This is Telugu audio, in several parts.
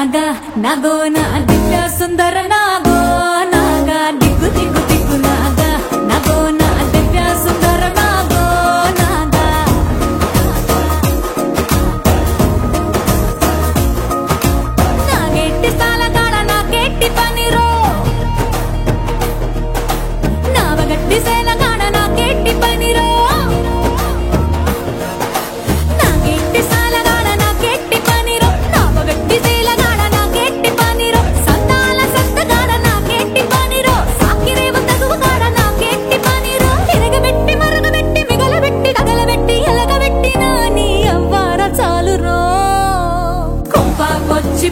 నాగ నాగోన దివ్య సుందర నాగో నాగ దిగ్గు దిగ్గు దిగ్గు నాగ నాగోన దివ్య సుందర నాగో నాగ నాగెట్టి సాలగాడ నాకెట్టి పనిరో నావగట్టి సేలగాడ నాకెట్టి పనిరో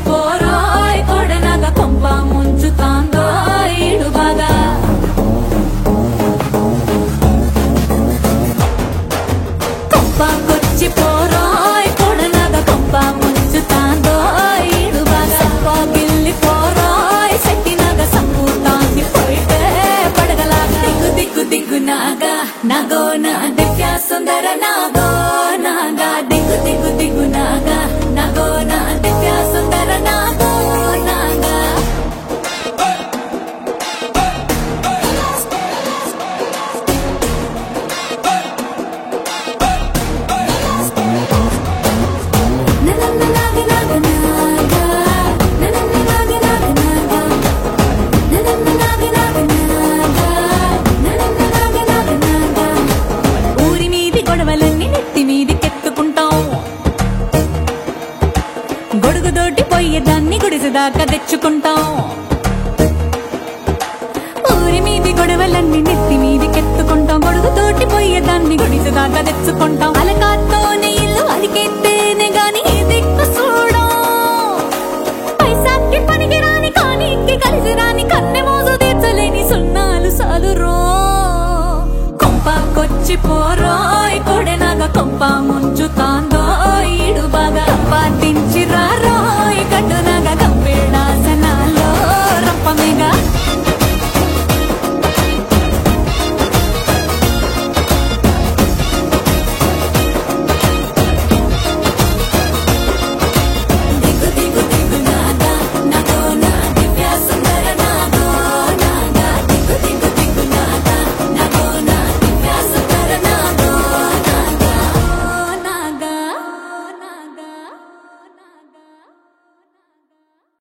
పోరాయ్ కొడనగ కొంప ముంచుతాందో ఇడుబాగా కొంపకొచ్చి పోరాయ్ కొడనగ కొంప ముంచుతాందో ఇడుబాగా గిల్లి పోరాయ్ సెట్టినగ సంపూతాంది పోయితే పడగలాగా దిగ్గు దిగ్గు దిగ్గు నాగా నాగోన దివ్య సుందర నాగో నాగా దిగ్గు దిగ్గు దిగ్గు నాగా నాగోన దివ్య సుందర నాగో నాగా ఊరి మీది గొడవలన్నీ నెత్తి మీది కెత్తుకుంటాం గొడుగుదోటి పోయేదాన్ని గుడిసెదాకా తెచ్చుకుంటాం ఊరి మీది గొడవలన్నీ నెత్తి మీది కెత్తుకుంటాం గొడుగుతోటి పోయేదాన్ని గుడిసెదాకా తెచ్చుకుంటాం అలకాతోనే ఇల్లు అలికెత్తేనే గాని దిక్కు చూడం పైసాకి పనికి రాని కానీకి కలిసి రాని కన్నె మోజు తీర్చలేని సున్నాలు సాలురో కొంపకొచ్చి పోరాయ్ కొడెనగ కొంప ముంచు